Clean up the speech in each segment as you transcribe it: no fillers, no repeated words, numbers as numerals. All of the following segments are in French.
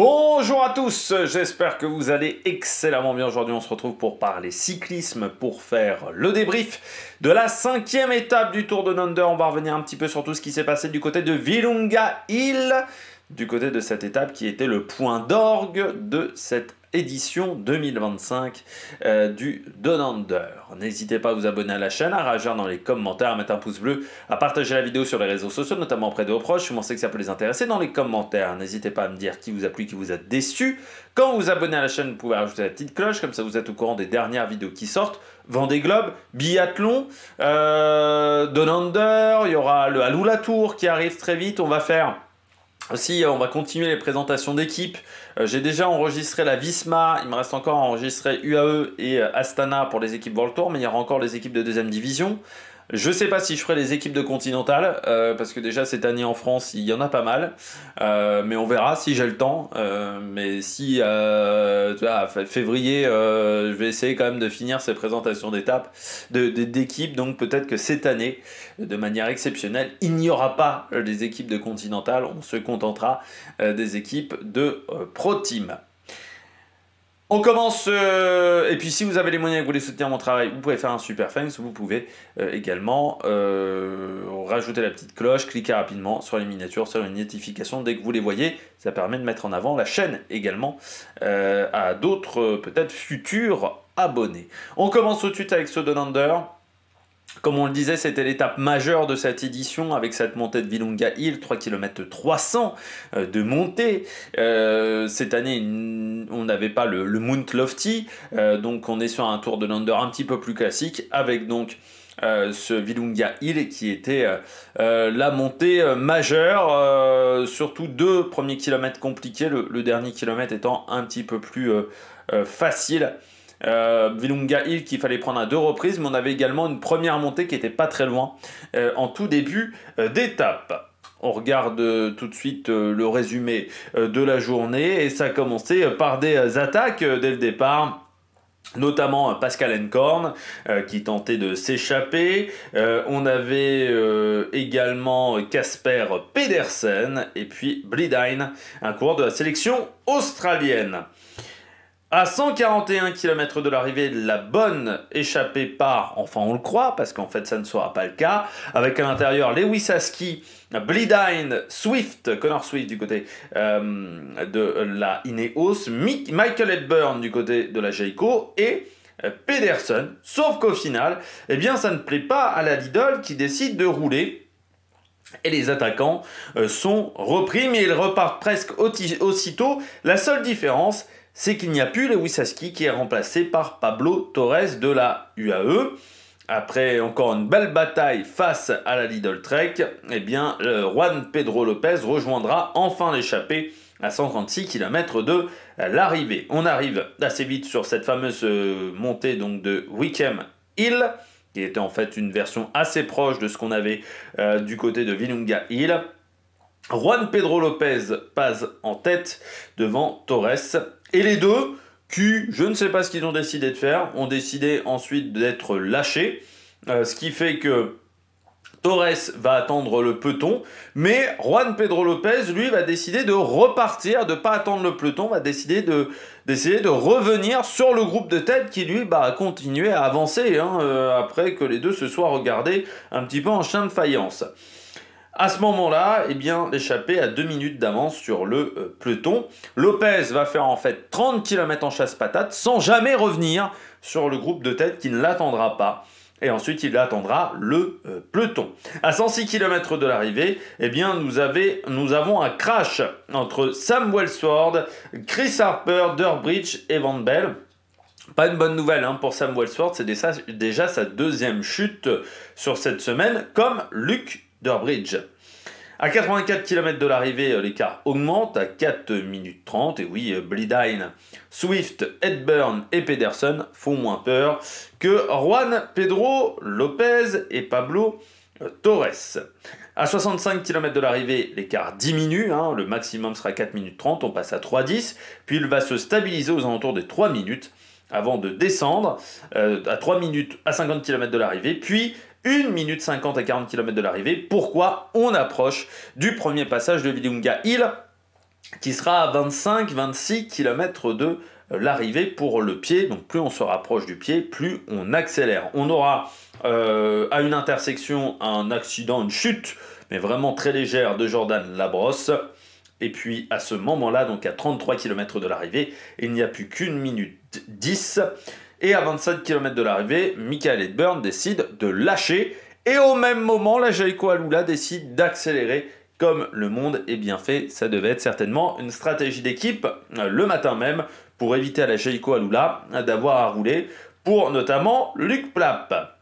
Bonjour à tous, j'espère que vous allez excellemment bien. Aujourd'hui on se retrouve pour parler cyclisme, pour faire le débrief de la 5e étape du Tour de Nonder. On va revenir un petit peu sur tout ce qui s'est passé du côté de Willunga Hill, du côté de cette étape qui était le point d'orgue de cette édition 2025 du Donander. N'hésitez pas à vous abonner à la chaîne, à réagir dans les commentaires, à mettre un pouce bleu, à partager la vidéo sur les réseaux sociaux, notamment auprès de vos proches. Si vous pensez que ça peut les intéresser, dans les commentaires, n'hésitez pas à me dire qui vous a plu, qui vous a déçu. Quand vous vous abonnez à la chaîne, vous pouvez rajouter la petite cloche, comme ça vous êtes au courant des dernières vidéos qui sortent. Vendée Globe, biathlon, Donander, il y aura le Alula Tour qui arrive très vite. On va faire aussi, on va continuer les présentations d'équipes. J'ai déjà enregistré la Visma, il me reste encore à enregistrer UAE et Astana pour les équipes World Tour, mais il y aura encore les équipes de deuxième division. Je ne sais pas si je ferai les équipes de Continental, parce que déjà cette année en France, il y en a pas mal. Mais on verra si j'ai le temps. Mais si, tu vois, février, je vais essayer quand même de finir ces présentations d'étapes, d'équipes. Donc peut-être que cette année, de manière exceptionnelle, il n'y aura pas les équipes de Continental. On se contentera des équipes de Pro Team. On commence, et puis si vous avez les moyens et que vous voulez soutenir mon travail, vous pouvez faire un super thanks, vous pouvez également rajouter la petite cloche, cliquer rapidement sur les miniatures, sur une notification dès que vous les voyez, ça permet de mettre en avant la chaîne également à d'autres peut-être futurs abonnés. On commence tout de suite avec ce Donander. Comme on le disait, c'était l'étape majeure de cette édition avec cette montée de Willunga Hill, 3 km 300 de montée. Cette année, on n'avait pas le Mount Lofty, donc on est sur un Tour de Donander un petit peu plus classique avec donc ce Willunga Hill qui était la montée majeure, surtout deux premiers kilomètres compliqués, le dernier kilomètre étant un petit peu plus facile. Willunga Hill qu'il fallait prendre à 2 reprises, mais on avait également une première montée qui n'était pas très loin en tout début d'étape. On regarde tout de suite le résumé de la journée et ça a commencé par des attaques dès le départ. Notamment Pascal Enkorn qui tentait de s'échapper. On avait également Casper Pedersen et puis Bleedine, un coureur de la sélection australienne. À 141 km de l'arrivée, la bonne échappée part, enfin on le croit, parce qu'en fait ça ne sera pas le cas, avec à l'intérieur Lewis Haskey, Bleedine, Swift, Connor Swift du côté de la Ineos, Michael Hepburn du côté de la Jayco et Pedersen, sauf qu'au final, eh bien ça ne plaît pas à la Lidl qui décide de rouler. Et les attaquants sont repris, mais ils repartent presque aussitôt. La seule différence, c'est qu'il n'y a plus Lewis Haskey qui est remplacé par Pablo Torres de la UAE. Après encore une belle bataille face à la Lidl Trek, eh bien, Juan Pedro Lopez rejoindra enfin l'échappée à 136 km de l'arrivée. On arrive assez vite sur cette fameuse montée donc, de Wickham Hill, qui était en fait une version assez proche de ce qu'on avait du côté de Willunga Hill. Juan Pedro Lopez passe en tête devant Torres. Et les deux, qui, je ne sais pas ce qu'ils ont décidé de faire, ont décidé ensuite d'être lâchés. Ce qui fait que Torres va attendre le peloton, mais Juan Pedro Lopez, lui, va décider de repartir, de ne pas attendre le peloton, va décider d'essayer de revenir sur le groupe de tête qui, lui, a continué à avancer, après que les deux se soient regardés un petit peu en chien de faïence. À ce moment-là, eh bien, l'échappée a 2 minutes d'avance sur le peloton. Lopez va faire en fait 30 km en chasse-patate sans jamais revenir sur le groupe de tête qui ne l'attendra pas. Et ensuite, il attendra le peloton. À 106 km de l'arrivée, eh bien, nous avons un crash entre Sam Welsford, Chris Harper, Durbridge et Van Belle. Pas une bonne nouvelle pour Sam Welsford, c'est déjà sa 2e chute sur cette semaine, comme Luke Durbridge. À 84 km de l'arrivée, l'écart augmente à 4 minutes 30. Et oui, Bleedine, Swift, Hepburn et Pedersen font moins peur que Juan Pedro Lopez et Pablo Torres. À 65 km de l'arrivée, l'écart diminue. Le maximum sera 4 minutes 30. On passe à 3,10. Puis il va se stabiliser aux alentours des 3 minutes avant de descendre à 3 minutes à 50 km de l'arrivée. Puis 1 minute 50 à 40 km de l'arrivée. Pourquoi on approche du premier passage de Willunga Hill qui sera à 25-26 km de l'arrivée pour le pied. Donc plus on se rapproche du pied, plus on accélère. On aura à une intersection un accident, une chute, mais vraiment très légère de Jordan Labrosse. Et puis à ce moment-là, donc à 33 km de l'arrivée, il n'y a plus qu'1 minute 10. Et à 27 km de l'arrivée, Michael Edburn décide de lâcher. Et au même moment, la Jayco Alula décide d'accélérer. Comme le monde est bien fait, ça devait être certainement une stratégie d'équipe le matin même pour éviter à la Jayco Alula d'avoir à rouler pour notamment Luc Plapp.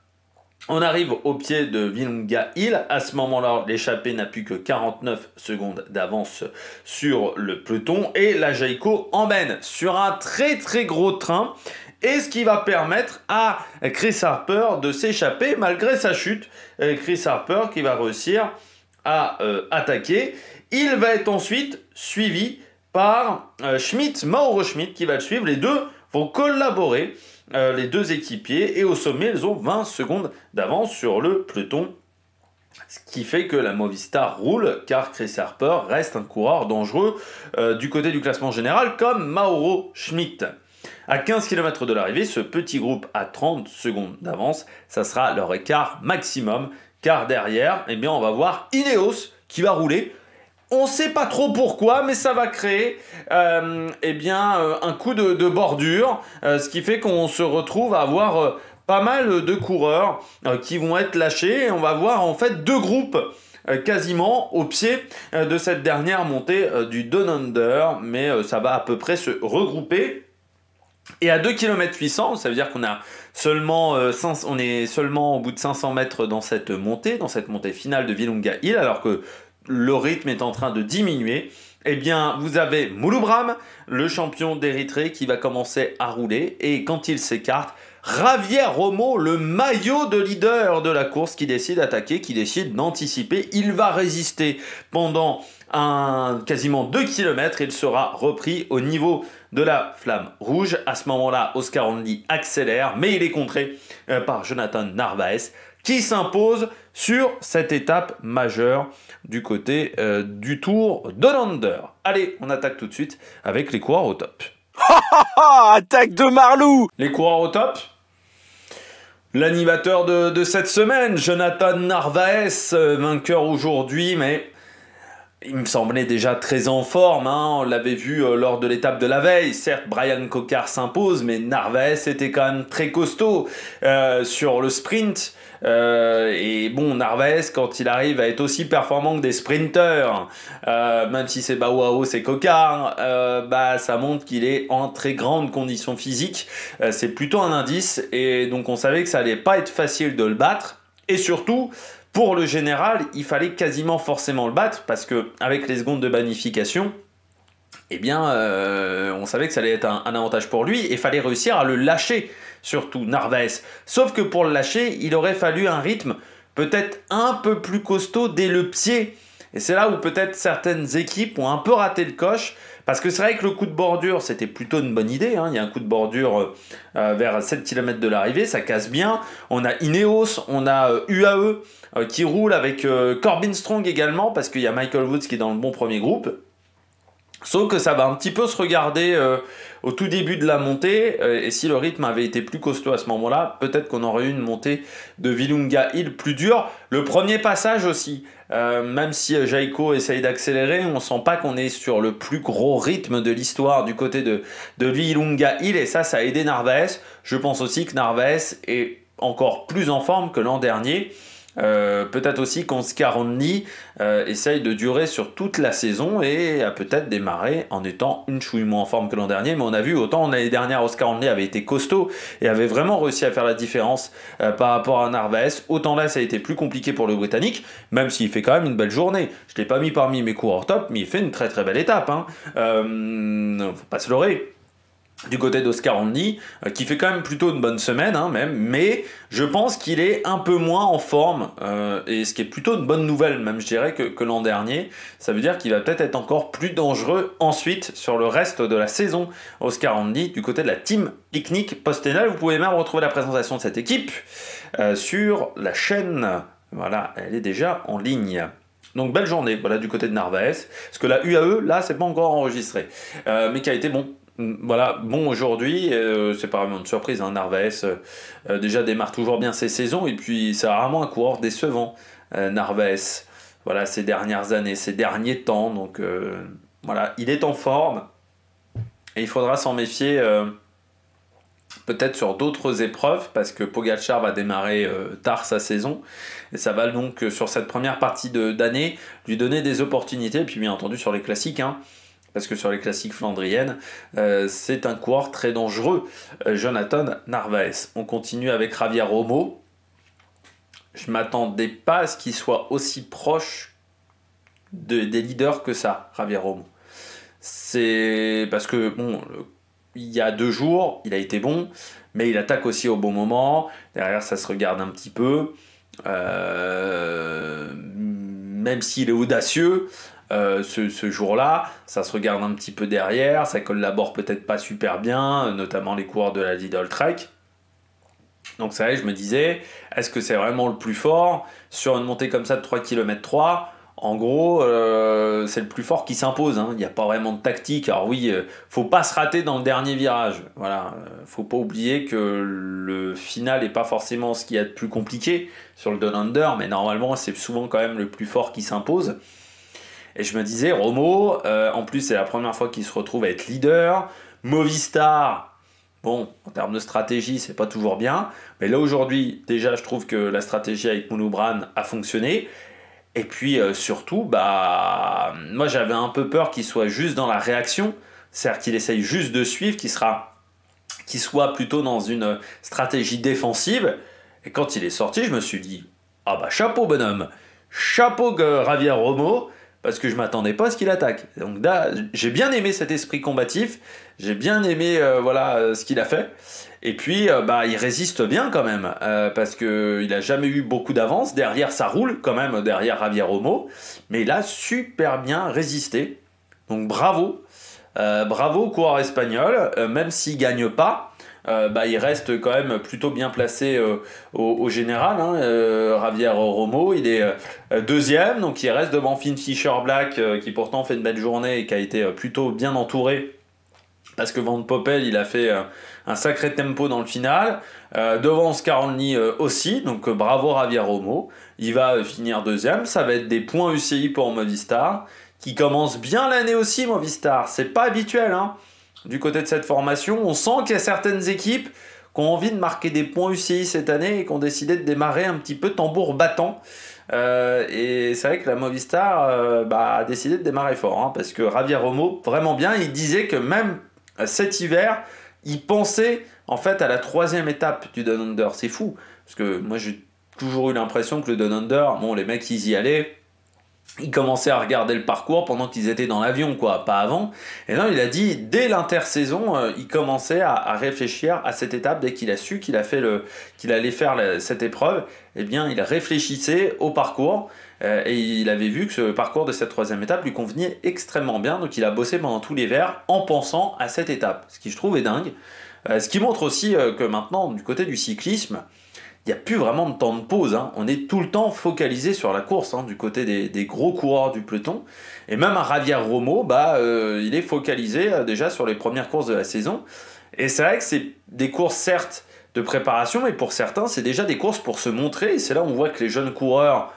On arrive au pied de Virunga Hill. À ce moment-là, l'échappée n'a plus que 49 secondes d'avance sur le peloton et la Jayco emmène sur un très très gros train. Et ce qui va permettre à Chris Harper de s'échapper malgré sa chute. Chris Harper qui va réussir à attaquer. Il va être ensuite suivi par Mauro Schmidt qui va le suivre. Les deux vont collaborer, les deux équipiers, et au sommet, ils ont 20 secondes d'avance sur le peloton. Ce qui fait que la Movistar roule, car Chris Harper reste un coureur dangereux du côté du classement général, comme Mauro Schmidt. À 15 km de l'arrivée, ce petit groupe a 30 secondes d'avance. Ça sera leur écart maximum. Car derrière, eh bien, on va voir Ineos qui va rouler. On ne sait pas trop pourquoi, mais ça va créer eh bien, un coup de bordure. Ce qui fait qu'on se retrouve à avoir pas mal de coureurs qui vont être lâchés. Et on va voir en fait deux groupes quasiment au pied de cette dernière montée du Down Under. Mais ça va à peu près se regrouper. Et à 2 km 800, ça veut dire qu'on a seulement, on est seulement au bout de 500 mètres dans cette montée finale de Virunga Hill, alors que le rythme est en train de diminuer. Eh bien, vous avez Mouloubram, le champion d'Érythrée, qui va commencer à rouler. Et quand il s'écarte, Javier Romo, le maillot de leader de la course, qui décide d'attaquer, qui décide d'anticiper. Il va résister pendant quasiment 2 km. Il sera repris au niveau de la flamme rouge. À ce moment-là, Oscar Onley accélère, mais il est contré par Jonathan Narvaez, qui s'impose sur cette étape majeure du côté du Tour Down Under. Allez, on attaque tout de suite avec les coureurs au top. Attaque de Marlou! Les coureurs au top. L'animateur de cette semaine, Jonathan Narvaez, vainqueur aujourd'hui, mais il me semblait déjà très en forme, hein. On l'avait vu lors de l'étape de la veille. Certes, Brian Cocard s'impose, mais Narvaez était quand même très costaud sur le sprint. Et bon, Narvaez, quand il arrive à être aussi performant que des sprinteurs, même si c'est Bauao, c'est Cocard, ça montre qu'il est en très grande condition physique. C'est plutôt un indice, et donc on savait que ça allait pas être facile de le battre. Et surtout, pour le général, il fallait quasiment forcément le battre, parce que avec les secondes de bonification, eh bien, on savait que ça allait être un avantage pour lui, et il fallait réussir à le lâcher, surtout Narvaez. Sauf que pour le lâcher, il aurait fallu un rythme peut-être un peu plus costaud dès le pied. Et c'est là où peut-être certaines équipes ont un peu raté le coche, parce que c'est vrai que le coup de bordure, c'était plutôt une bonne idée, hein. Il y a un coup de bordure vers 7 km de l'arrivée, ça casse bien. On a Ineos, on a UAE qui roule avec Corbin Strong également, parce qu'il y a Michael Woods qui est dans le bon premier groupe. Sauf que ça va un petit peu se regarder au tout début de la montée, et si le rythme avait été plus costaud à ce moment-là, peut-être qu'on aurait eu une montée de Virunga Hill plus dure. Le premier passage aussi, même si Jayco essaye d'accélérer, on sent pas qu'on est sur le plus gros rythme de l'histoire du côté de Virunga Hill, et ça a aidé Narvaez. Je pense aussi que Narvaez est encore plus en forme que l'an dernier. Peut-être aussi qu'Oscar Onley essaye de durer sur toute la saison et a peut-être démarré en étant une chouille moins en forme que l'an dernier, mais on a vu autant l'année dernière Oscar Onley avait été costaud et avait vraiment réussi à faire la différence par rapport à Narvaez, autant là ça a été plus compliqué pour le Britannique, même s'il fait quand même une belle journée. Je ne l'ai pas mis parmi mes coureurs top, mais il fait une très très belle étape, hein. Faut pas se leurrer. Du côté d'Oscar Onley, qui fait quand même plutôt une bonne semaine, hein, même, mais je pense qu'il est un peu moins en forme, et ce qui est plutôt une bonne nouvelle, même je dirais que l'an dernier. Ça veut dire qu'il va peut-être être encore plus dangereux ensuite sur le reste de la saison, Oscar Onley, du côté de la team Picnic Postenal. Vous pouvez même retrouver la présentation de cette équipe sur la chaîne. Voilà, elle est déjà en ligne. Donc belle journée, voilà, du côté de Narvaez. Parce que la UAE, là, c'est pas encore enregistré. Mais qui a été bon. Voilà, bon aujourd'hui, c'est pas vraiment une surprise, hein, Narvaez déjà démarre toujours bien ses saisons, et puis c'est rarement un coureur décevant, Narvaez, voilà, ces dernières années, ces derniers temps, donc voilà, il est en forme, et il faudra s'en méfier peut-être sur d'autres épreuves, parce que Pogačar va démarrer tard sa saison, et ça va donc sur cette première partie d'année lui donner des opportunités, et puis bien entendu sur les classiques, hein, parce que sur les classiques flandriennes, c'est un coureur très dangereux, Jonathan Narvaez. On continue avec Javier Romo. Je ne m'attendais pas à ce qu'il soit aussi proche des leaders que ça, Javier Romo. C'est parce que, bon, il y a 2 jours, il a été bon, mais il attaque aussi au bon moment. Derrière, ça se regarde un petit peu. Même s'il est audacieux, ce jour-là, ça se regarde un petit peu derrière, ça collabore peut-être pas super bien, notamment les coureurs de la Lidl Trek. Donc c'est vrai, je me disais, est-ce que c'est vraiment le plus fort sur une montée comme ça de 3 km 3? En gros, c'est le plus fort qui s'impose, hein. Il n'y a pas vraiment de tactique. Alors oui, faut pas se rater dans le dernier virage. Voilà, faut pas oublier que le final n'est pas forcément ce qu'il y a de plus compliqué sur le Down Under, mais normalement c'est souvent quand même le plus fort qui s'impose. Et je me disais, Romo, en plus c'est la première fois qu'il se retrouve à être leader. Movistar, bon, en termes de stratégie, c'est pas toujours bien. Mais là aujourd'hui, déjà, je trouve que la stratégie avec Moulou-Bran a fonctionné. Et puis surtout, bah, moi j'avais un peu peur qu'il soit juste dans la réaction. C'est-à-dire qu'il essaye juste de suivre, qu'il soit plutôt dans une stratégie défensive. Et quand il est sorti, je me suis dit, ah bah chapeau bonhomme, chapeau Javier Romo, parce que je m'attendais pas à ce qu'il attaque. Donc là, j'ai bien aimé cet esprit combatif, j'ai bien aimé voilà, ce qu'il a fait. Et puis, bah, il résiste bien quand même, parce qu'il n'a jamais eu beaucoup d'avance. Derrière, ça roule quand même, derrière Javier Romo. Mais il a super bien résisté. Donc bravo. Bravo au coureur espagnol, même s'il ne gagne pas. Bah, il reste quand même plutôt bien placé au général, hein. Javier Romo, il est deuxième, donc il reste devant Finn Fisher Black, qui pourtant fait une belle journée et qui a été plutôt bien entouré, parce que Van Poppel, il a fait un sacré tempo dans le final, devant Scaronni aussi, donc bravo Javier Romo, il va finir deuxième, ça va être des points UCI pour Movistar, qui commence bien l'année aussi, Movistar, c'est pas habituel, hein. Du côté de cette formation, on sent qu'il y a certaines équipes qui ont envie de marquer des points UCI cette année et qui ont décidé de démarrer un petit peu tambour battant. Et c'est vrai que la Movistar a décidé de démarrer fort, hein, parce que Javier Romo, vraiment bien, il disait que même cet hiver, il pensait en fait à la 3e étape du Down Under. C'est fou, parce que moi j'ai toujours eu l'impression que le Down Under, bon, les mecs ils y allaient, ils commençaient à regarder le parcours pendant qu'ils étaient dans l'avion, quoi, pas avant. Et non, il a dit, dès l'intersaison, il commençait à réfléchir à cette étape. Dès qu'il a su qu'il allait faire cette épreuve, eh bien, il réfléchissait au parcours. Et il avait vu que ce parcours de cette 3e étape lui convenait extrêmement bien. Donc, il a bossé pendant tout l'hiver en pensant à cette étape. Ce qui, je trouve, est dingue. Ce qui montre aussi que maintenant, du côté du cyclisme, il n'y a plus vraiment de temps de pause, hein. On est tout le temps focalisé sur la course, hein, du côté des gros coureurs du peloton. Et même à Javier Romo, il est focalisé déjà sur les premières courses de la saison. Et c'est vrai que c'est des courses certes de préparation, mais pour certains c'est déjà des courses pour se montrer. Et c'est là où on voit que les jeunes coureurs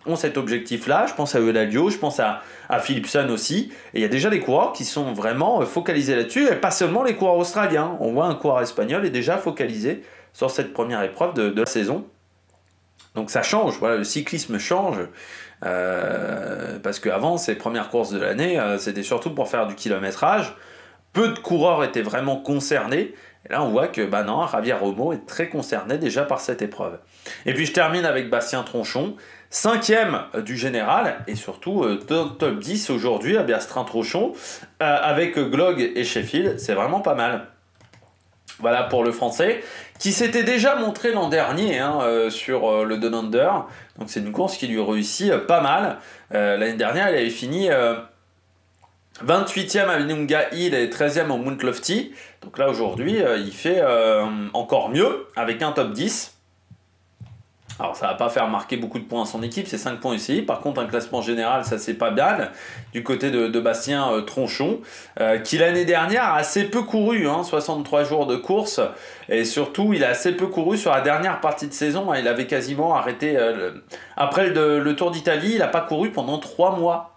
ont cet objectif-là. Je pense à Euladio, je pense à Philipsen aussi. Et il y a déjà des coureurs qui sont vraiment focalisés là-dessus, et pas seulement les coureurs australiens. On voit un coureur espagnol est déjà focalisé sur cette première épreuve de la saison. Donc ça change, voilà, le cyclisme change, parce qu'avant, ces premières courses de l'année, c'était surtout pour faire du kilométrage. Peu de coureurs étaient vraiment concernés. Et là, on voit que non, Javier Romo est très concerné déjà par cette épreuve. Et puis je termine avec Bastien Tronchon, 5e du général, et surtout top 10 aujourd'hui à Bertrand-Tronchon, avec Glog et Sheffield, c'est vraiment pas mal. Voilà pour le français, qui s'était déjà montré l'an dernier, hein, sur le Down Under. Donc c'est une course qui lui réussit pas mal. L'année dernière, il avait fini 28e à Vinunga Hill et 13e au Mount Lofty. Donc là aujourd'hui, il fait encore mieux avec un top 10. Alors ça va pas faire marquer beaucoup de points à son équipe, c'est 5 points UCI. Par contre, un classement général, ça c'est pas mal du côté de Bastien Tronchon, qui l'année dernière a assez peu couru, 63 jours de course, et surtout il a assez peu couru sur la dernière partie de saison. Il avait quasiment arrêté, après le Tour d'Italie, il n'a pas couru pendant 3 mois.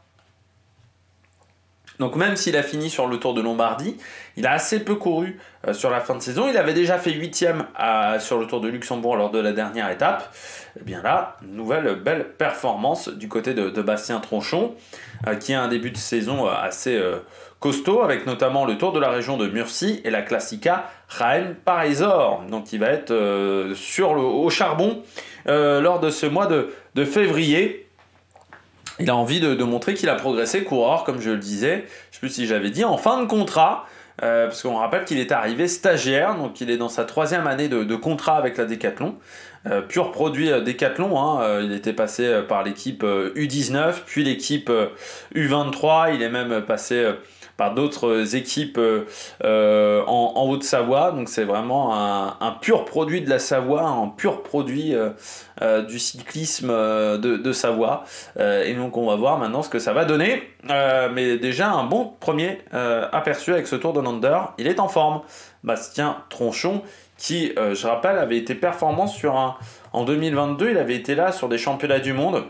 Donc même s'il a fini sur le Tour de Lombardie, il a assez peu couru sur la fin de saison. Il avait déjà fait 8e sur le Tour de Luxembourg lors de la dernière étape. Et bien là, nouvelle belle performance du côté de Bastien Tronchon, qui a un début de saison assez costaud, avec notamment le Tour de la région de Murcie et la Classica Jaén-Paraíso. Donc il va être au charbon lors de ce mois de février. Il a envie de montrer qu'il a progressé, coureur, comme je le disais, je ne sais plus si j'avais dit, en fin de contrat, parce qu'on rappelle qu'il est arrivé stagiaire, donc il est dans sa 3e année de contrat avec la Décathlon, pur produit Décathlon, il était passé par l'équipe U19, puis l'équipe U23, il est même passé par d'autres équipes en Haute-Savoie, donc c'est vraiment un pur produit de la Savoie, un pur produit du cyclisme de Savoie, et donc on va voir maintenant ce que ça va donner, mais déjà un bon premier aperçu avec ce Tour de Lander. Il est en forme, Bastien Tronchon, qui, je rappelle, avait été performant en 2022, il avait été là sur des championnats du monde.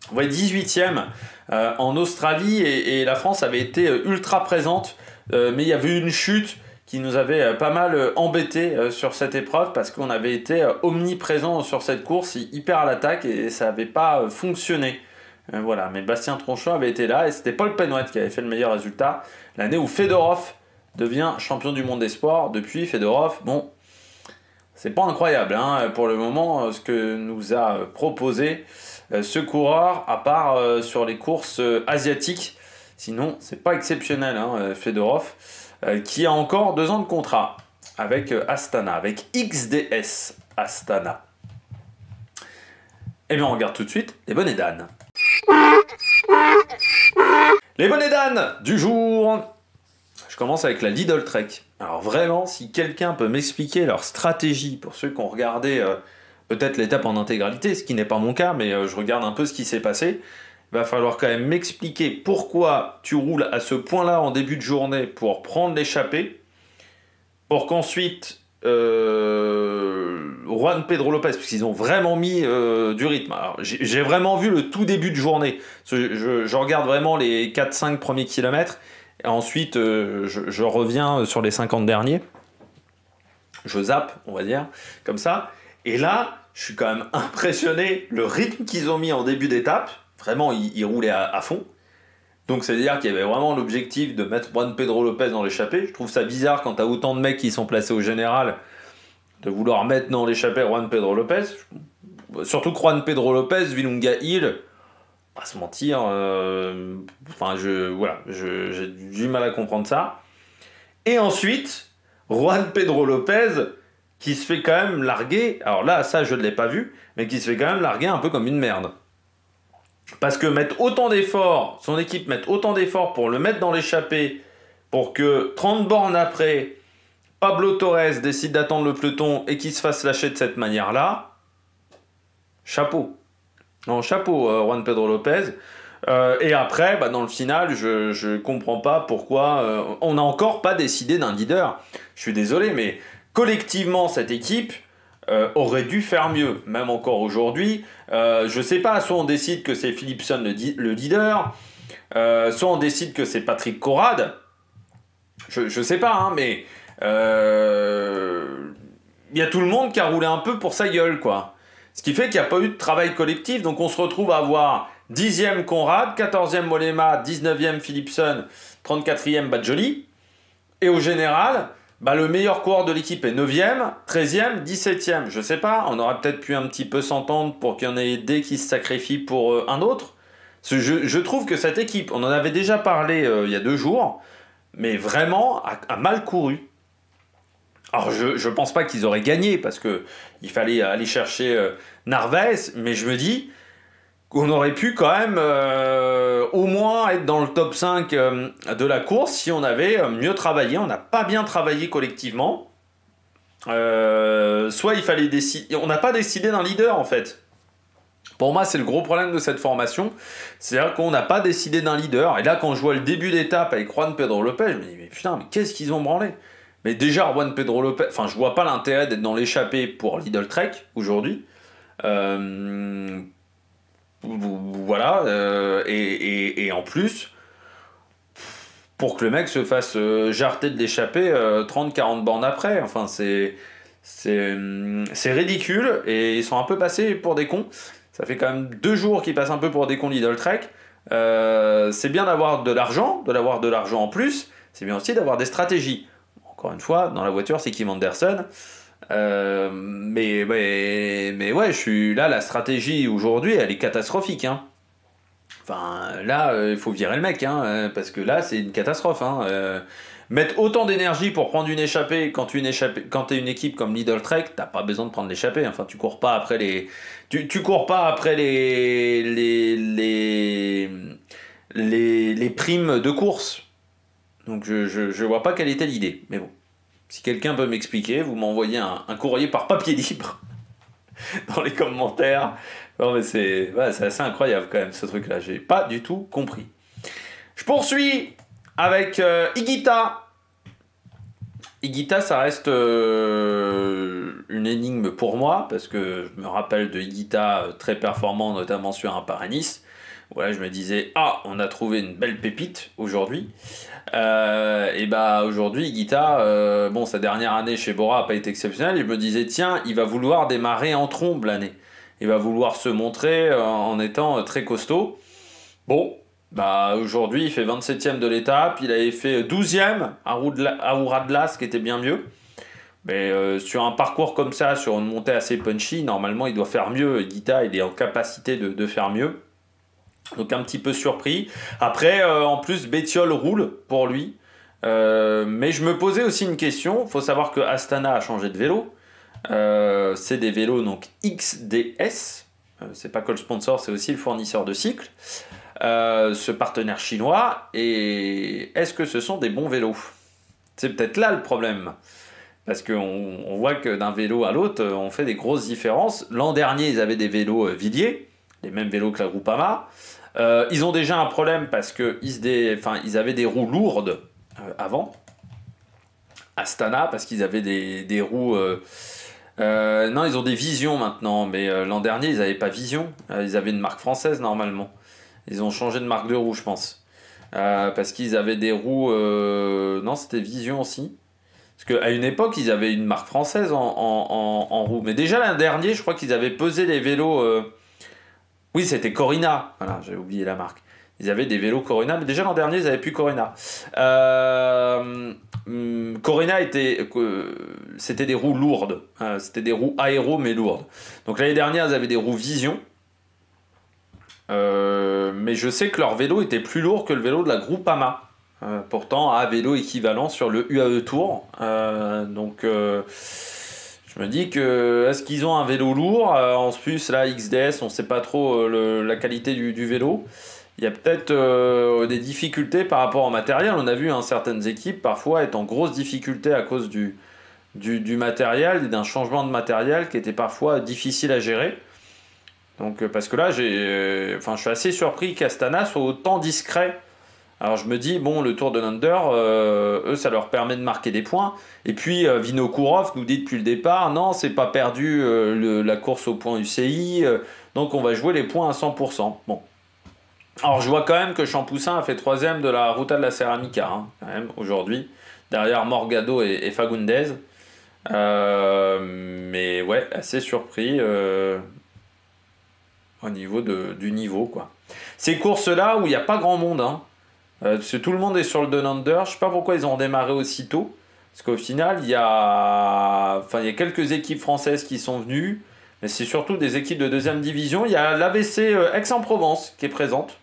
Vous voyez, 18e en Australie, et la France avait été ultra présente, mais il y avait eu une chute qui nous avait pas mal embêté sur cette épreuve, parce qu'on avait été omniprésent sur cette course, hyper à l'attaque, et ça n'avait pas fonctionné. Voilà, mais Bastien Tronchon avait été là, et c'était Paul Penouet qui avait fait le meilleur résultat, l'année où Fedorov devient champion du monde des sports. Depuis, Fedorov, bon, c'est pas incroyable pour le moment ce que nous a proposé ce coureur, à part sur les courses asiatiques. Sinon, c'est pas exceptionnel, Fedorov, qui a encore 2 ans de contrat avec Astana, avec XDS Astana. Et bien on regarde tout de suite les bonnets d'âne. Les bonnets d'âne du jour. Je commence avec la Lidl Trek. Alors vraiment, si quelqu'un peut m'expliquer leur stratégie, pour ceux qui ont regardé peut-être l'étape en intégralité, ce qui n'est pas mon cas, mais je regarde un peu ce qui s'est passé, il va falloir quand même m'expliquer pourquoi tu roules à ce point-là en début de journée pour prendre l'échappée, pour qu'ensuite Juan Pedro Lopez, parce qu'ils ont vraiment mis du rythme. Alors, j'ai vraiment vu le tout début de journée. Je regarde vraiment les 4-5 premiers kilomètres, et ensuite je reviens sur les 50 derniers. Je zappe, on va dire, comme ça. Et là, je suis quand même impressionné, le rythme qu'ils ont mis en début d'étape. Vraiment, ils roulaient à fond. Donc, c'est-à-dire qu'il y avait vraiment l'objectif de mettre Juan Pedro Lopez dans l'échappée. Je trouve ça bizarre quand tu as autant de mecs qui sont placés au général de vouloir mettre dans l'échappée Juan Pedro Lopez. Surtout que Juan Pedro Lopez, Willunga Hill, pas se mentir, j'ai du mal à comprendre ça. Et ensuite, Juan Pedro Lopez qui se fait quand même larguer, alors là, ça je ne l'ai pas vu, mais qui se fait quand même larguer un peu comme une merde. Parce que mettre autant d'efforts, son équipe met autant d'efforts pour le mettre dans l'échappée, pour que 30 bornes après, Pablo Torres décide d'attendre le peloton et qu'il se fasse lâcher de cette manière-là, chapeau. Non, chapeau, Juan Pedro Lopez. Et après, dans le final, je comprends pas pourquoi on n'a encore pas décidé d'un leader. Je suis désolé, mais collectivement, cette équipe aurait dû faire mieux, même encore aujourd'hui. Je sais pas, soit on décide que c'est Philipsen le leader, soit on décide que c'est Patrick Conrad. Je sais pas, mais il y a tout le monde qui a roulé un peu pour sa gueule, quoi. Ce qui fait qu'il n'y a pas eu de travail collectif, donc on se retrouve à avoir 10e Conrad, 14e Mollema, 19e Philipsen, 34e Badjoli. Et au général, le meilleur coureur de l'équipe est 9e, 13e, 17e. Je sais pas, on aurait peut-être pu un petit peu s'entendre pour qu'il y en ait des qui se sacrifient pour un autre. Je trouve que cette équipe, on en avait déjà parlé il y a 2 jours, mais vraiment a mal couru. Alors je pense pas qu'ils auraient gagné parce qu'il fallait aller chercher Narvaez, mais je me dis qu'on aurait pu quand même au moins être dans le top 5 de la course si on avait mieux travaillé. On n'a pas bien travaillé collectivement. soit il fallait décider. On n'a pas décidé d'un leader en fait. Pour moi, c'est le gros problème de cette formation. C'est-à-dire qu'on n'a pas décidé d'un leader. Et là, quand je vois le début d'étape avec Juan Pedro Lopez, je me dis, mais putain, mais qu'est-ce qu'ils ont branlé? Mais déjà, Juan Pedro Lopez, enfin, je vois pas l'intérêt d'être dans l'échappée pour Lidl Trek aujourd'hui. Voilà. Et en plus, pour que le mec se fasse jarter de l'échappée 30-40 bornes après. Enfin, c'est ridicule. Et ils sont un peu passés pour des cons. Ça fait quand même 2 jours qu'ils passent un peu pour des cons Lidl Trek. C'est bien d'avoir de l'argent en plus. C'est bien aussi d'avoir des stratégies. Encore une fois, dans la voiture, c'est Kim Anderson. Mais ouais, je suis là, la stratégie aujourd'hui, elle est catastrophique. Hein. Enfin, là, il faut virer le mec, hein, parce que là, c'est une catastrophe. Hein. Mettre autant d'énergie pour prendre une échappée quand t'es une équipe comme Lidl Trek, t'as pas besoin de prendre l'échappée. Enfin, tu cours pas après tu cours pas après les primes de course. Donc, je vois pas quelle était l'idée. Mais bon, si quelqu'un peut m'expliquer, vous m'envoyez un courrier par papier libre dans les commentaires. Non, mais c'est assez incroyable quand même ce truc-là. J'ai pas du tout compris. Je poursuis avec Higuita. Higuita, ça reste une énigme pour moi parce que je me rappelle de Higuita très performant, notamment sur un Paris-Nice. Voilà, je me disais, on a trouvé une belle pépite aujourd'hui. Et bah aujourd'hui, Higuita, bon, sa dernière année chez Bora n'a pas été exceptionnelle. Et je me disais, tiens, il va vouloir démarrer en trombe l'année. Il va vouloir se montrer en étant très costaud. Bon, bah aujourd'hui, il fait 27e de l'étape. Il avait fait 12e à Ouradlas, qui était bien mieux. Mais sur un parcours comme ça, sur une montée assez punchy, normalement, il doit faire mieux. Higuita, il est en capacité de faire mieux. Donc un petit peu surpris. Après, en plus, Bettiol roule pour lui. Mais je me posais aussi une question. Il faut savoir que Astana a changé de vélo. C'est des vélos donc XDS. C'est pas que le sponsor, c'est aussi le fournisseur de cycles. Ce partenaire chinois. Et est-ce que ce sont des bons vélos? C'est peut-être là le problème. Parce qu'on voit que d'un vélo à l'autre, on fait des grosses différences. L'an dernier, ils avaient des vélos Villiers, les mêmes vélos que la Groupama. Ils ont déjà un problème parce qu'ils avaient des roues lourdes avant. Astana, parce qu'ils avaient des roues... non, ils ont des Vision maintenant, mais l'an dernier, ils n'avaient pas Vision. Ils avaient une marque française, normalement. Ils ont changé de marque de roue, je pense. Parce qu'ils avaient des roues... non, c'était Vision aussi. Parce qu'à une époque, ils avaient une marque française en roue. Mais déjà l'an dernier, je crois qu'ils avaient pesé les vélos... Oui, c'était Corina. Voilà, j'ai oublié la marque. Ils avaient des vélos Corina, mais déjà l'an dernier, ils n'avaient plus Corina. Corina c'était des roues lourdes. C'était des roues aéro, mais lourdes. Donc l'année dernière, ils avaient des roues Vision. Mais je sais que leur vélo était plus lourd que le vélo de la Groupama. Pourtant, à vélo équivalent sur le UAE Tour. Donc... je me dis que est-ce qu'ils ont un vélo lourd en plus là XDS on sait pas trop la qualité du vélo. Il y a peut-être des difficultés par rapport au matériel. On a vu certaines équipes parfois être en grosse difficulté à cause du matériel et d'un changement de matériel qui était parfois difficile à gérer. Donc parce que là je suis assez surpris qu'Astana soit autant discret. Alors je me dis, bon, le Tour de l'Under, eux, ça leur permet de marquer des points. Et puis, Vinokourov nous dit depuis le départ, non, c'est pas perdu la course au point UCI, donc on va jouer les points à 100%. Bon. Alors je vois quand même que Champoussin a fait 3ème de la Ruta de la Ceramica, quand même, aujourd'hui, derrière Morgado et Fagundes. Mais ouais, assez surpris au niveau du niveau, quoi. Ces courses-là où il n'y a pas grand monde, parce que tout le monde est sur le Down Under. Je sais pas pourquoi ils ont redémarré aussitôt. Parce qu'au final, il y a quelques équipes françaises qui sont venues. Mais c'est surtout des équipes de 2e division. Il y a l'AVC Aix-en-Provence qui est présente.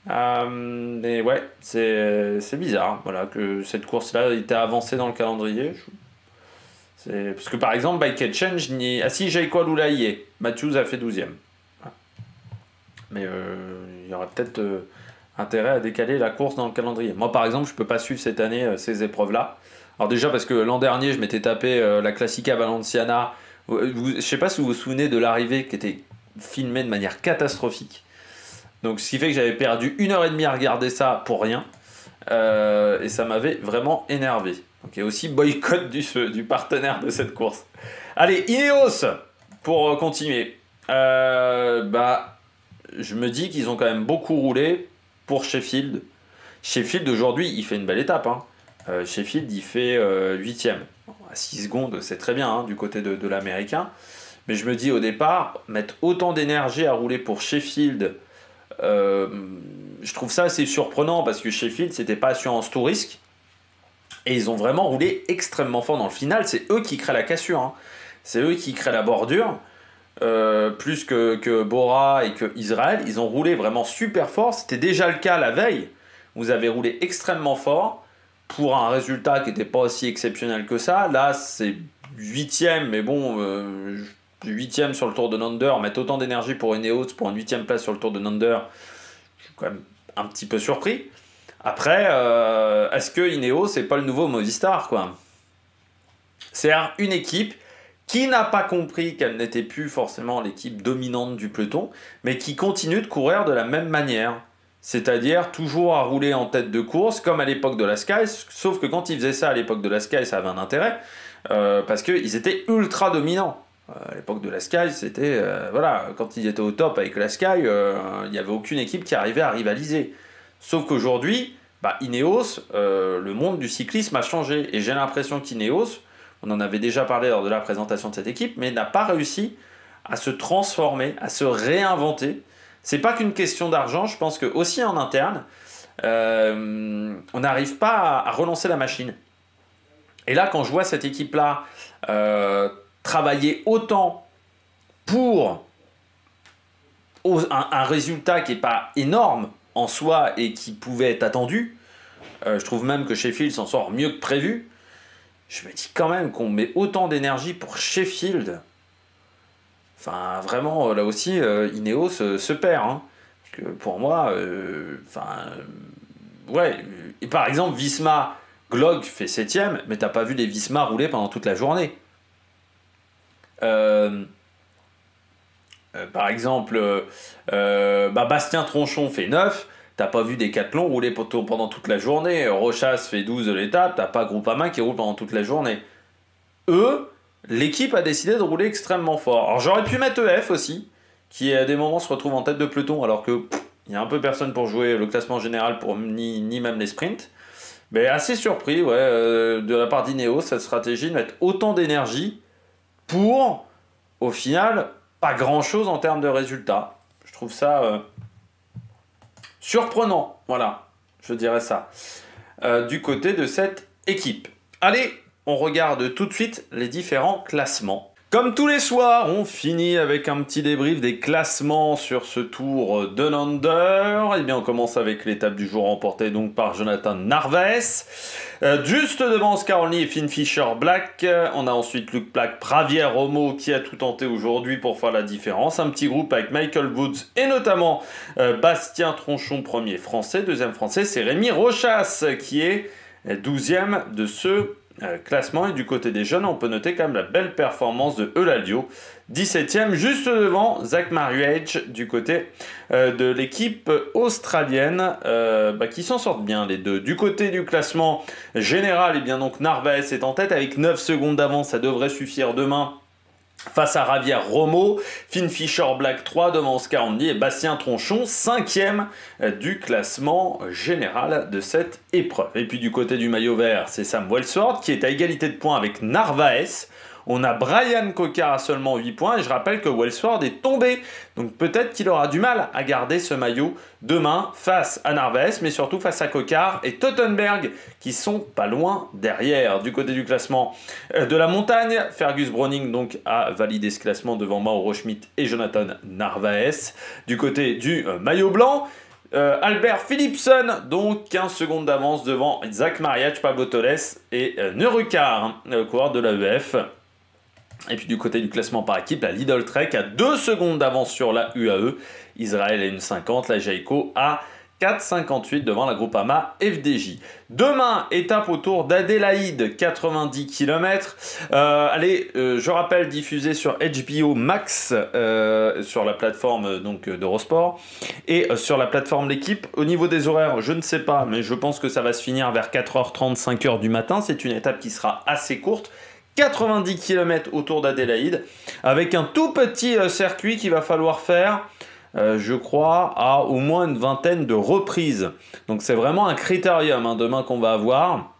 Mais ouais, c'est bizarre. Voilà, que cette course-là était avancée dans le calendrier. Parce que par exemple, Bike Exchange, si Jaiko Lula y est. Matthews a fait 12e. Voilà. Mais il y aurait peut-être... intérêt à décaler la course dans le calendrier. Moi, par exemple, je peux pas suivre cette année ces épreuves-là, Alors déjà parce que l'an dernier, je m'étais tapé la Classica Valenciana. Je ne sais pas si vous vous souvenez de l'arrivée qui était filmée de manière catastrophique. Donc ce qui fait que j'avais perdu 1h30 à regarder ça pour rien. Et ça m'avait vraiment énervé. Donc il y a aussi boycott du partenaire de cette course. Allez, Ineos, pour continuer. Je me dis qu'ils ont quand même beaucoup roulé pour Sheffield. Sheffield aujourd'hui, il fait une belle étape. Sheffield, il fait 8ème. À 6 secondes, c'est très bien du côté de l'américain. Mais je me dis au départ, mettre autant d'énergie à rouler pour Sheffield, je trouve ça assez surprenant parce que Sheffield, c'était pas assurance tout risque. Et ils ont vraiment roulé extrêmement fort dans le final. C'est eux qui créent la cassure. C'est eux qui créent la bordure. Plus que Bora et que Israël. Ils ont roulé vraiment super fort. C'était déjà le cas la veille. Vous avez roulé extrêmement fort pour un résultat qui n'était pas aussi exceptionnel que ça. Là, c'est 8ème, mais bon, 8ème sur le Tour de Nander, mettre autant d'énergie pour Ineos, pour une 8ème place sur le Tour de Nander, je suis quand même un petit peu surpris. Après, est-ce que Ineos, c'est pas le nouveau Movistar, quoi? C'est une équipe qui n'a pas compris qu'elle n'était plus forcément l'équipe dominante du peloton, mais qui continue de courir de la même manière. C'est-à-dire toujours à rouler en tête de course, comme à l'époque de la Sky, sauf que quand ils faisaient ça à l'époque de la Sky, ça avait un intérêt, parce qu'ils étaient ultra dominants. À l'époque de la Sky, c'était... voilà, quand ils étaient au top avec la Sky, il n'y avait aucune équipe qui arrivait à rivaliser. Sauf qu'aujourd'hui, Ineos, le monde du cyclisme a changé. Et j'ai l'impression qu'Ineos, on en avait déjà parlé lors de la présentation de cette équipe, mais n'a pas réussi à se transformer, à se réinventer. C'est pas qu'une question d'argent, je pense que aussi en interne, on n'arrive pas à relancer la machine. Et là, quand je vois cette équipe-là travailler autant pour un résultat qui n'est pas énorme en soi et qui pouvait être attendu, je trouve même que Sheffield s'en sort mieux que prévu. Je me dis quand même qu'on met autant d'énergie pour Sheffield. Enfin, vraiment, là aussi, Ineos se perd. Parce que pour moi, ouais. Et par exemple, Visma, Glog fait 7ème, mais t'as pas vu les Visma rouler pendant toute la journée. Par exemple, Bastien Tronchon fait 9, t'as pas vu Decathlon rouler pendant toute la journée. Rochas fait 12 de l'étape, t'as pas Groupama qui roule pendant toute la journée. Eux, l'équipe a décidé de rouler extrêmement fort. Alors j'aurais pu mettre EF aussi, qui à des moments se retrouve en tête de peloton, alors que il y a un peu personne pour jouer le classement général, ni même les sprints. Mais assez surpris de la part d'Ineos, cette stratégie de mettre autant d'énergie pour, au final, pas grand-chose en termes de résultats. Je trouve ça surprenant, voilà, je dirais ça, du côté de cette équipe. Allez, on regarde tout de suite les différents classements. Comme tous les soirs, on finit avec un petit débrief des classements sur ce Tour de Nander. Et bien, on commence avec l'étape du jour remportée donc par Jonathan Narvaez. Juste devant Scaroni et Finn Fisher Black. On a ensuite Luc Plac, Javier Romo qui a tout tenté aujourd'hui pour faire la différence. Un petit groupe avec Michael Woods et notamment Bastien Tronchon, premier français. Deuxième français, c'est Rémi Rochas qui est 12e de ce classement. Et du côté des jeunes, on peut noter quand même la belle performance de Eulalio, 17e, juste devant Zach Mariage du côté de l'équipe australienne, qui s'en sortent bien les deux. Du côté du classement général, et bien donc Narvaez est en tête avec 9 secondes d'avance, ça devrait suffire demain face à Javier Romo. Finn Fisher Black 3 devant Oscar Andy et Bastien Tronchon 5e du classement général de cette épreuve. Et puis du côté du maillot vert, c'est Sam Welsford qui est à égalité de points avec Narvaez. On a Brian Cocard à seulement 8 points et je rappelle que Welsford est tombé. Donc peut-être qu'il aura du mal à garder ce maillot demain face à Narvaez, mais surtout face à Cocard et Tottenberg qui sont pas loin derrière. Du côté du classement de la montagne, Fergus Browning donc a validé ce classement devant Mauro Schmidt et Jonathan Narvaez. Du côté du maillot blanc, Albert Philipsen, donc 15 secondes d'avance devant Zach Mariage, Pablo Torres et Neurukar, le coureur de l'AEF. Et puis du côté du classement par équipe, la Lidl Trek a 2 secondes d'avance sur la UAE, Israël a une 50, la Jayco a 4,58 devant la Groupama FDJ. Demain, étape autour d'Adélaïde, 90 km. Allez, je rappelle, diffusé sur HBO Max, sur la plateforme d'Eurosport, et sur la plateforme L'équipe. Au niveau des horaires, je ne sais pas, mais je pense que ça va se finir vers 4h30, 5h du matin. C'est une étape qui sera assez courte. 90 km autour d'Adélaïde, avec un tout petit circuit qu'il va falloir faire, je crois, à au moins une vingtaine de reprises. Donc c'est vraiment un critérium demain qu'on va avoir.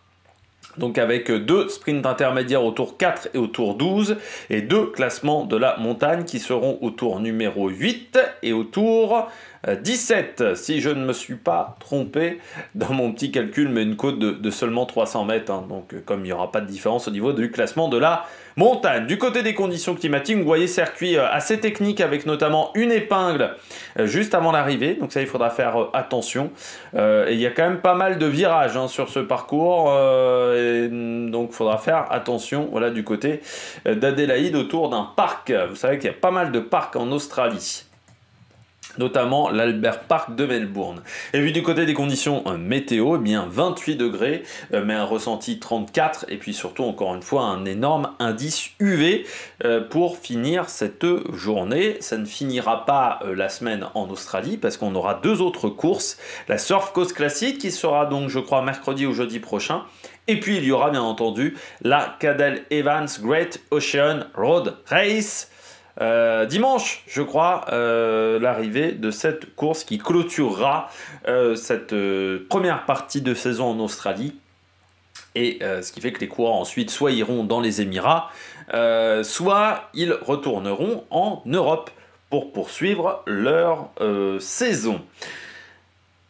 Donc avec 2 sprints intermédiaires au tour 4 et au tour 12, et 2 classements de la montagne qui seront au tour numéro 8 et au tour 17, si je ne me suis pas trompé dans mon petit calcul, mais une côte de seulement 300 mètres, donc comme il n'y aura pas de différence au niveau du classement de la montagne. Du côté des conditions climatiques, vous voyez circuit assez technique avec notamment une épingle juste avant l'arrivée, donc ça il faudra faire attention, et il y a quand même pas mal de virages sur ce parcours, donc il faudra faire attention, voilà, du côté d'Adélaïde autour d'un parc. Vous savez qu'il y a pas mal de parcs en Australie, notamment l'Albert Park de Melbourne. Et puis du côté des conditions météo, eh bien 28 degrés, mais un ressenti 34, et puis surtout encore une fois un énorme indice UV pour finir cette journée. Ça ne finira pas la semaine en Australie, parce qu'on aura 2 autres courses, la Surf Coast Classic qui sera donc je crois mercredi ou jeudi prochain, et puis il y aura bien entendu la Cadel Evans Great Ocean Road Race, dimanche, je crois, l'arrivée de cette course qui clôturera cette première partie de saison en Australie. Et ce qui fait que les coureurs ensuite soit iront dans les Émirats, soit ils retourneront en Europe pour poursuivre leur saison.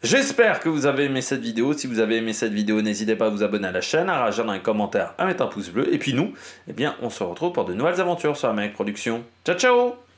J'espère que vous avez aimé cette vidéo. Si vous avez aimé cette vidéo, n'hésitez pas à vous abonner à la chaîne, à réagir dans les commentaires, à mettre un pouce bleu. Et puis nous, eh bien, on se retrouve pour de nouvelles aventures sur Amérique Production. Ciao, ciao!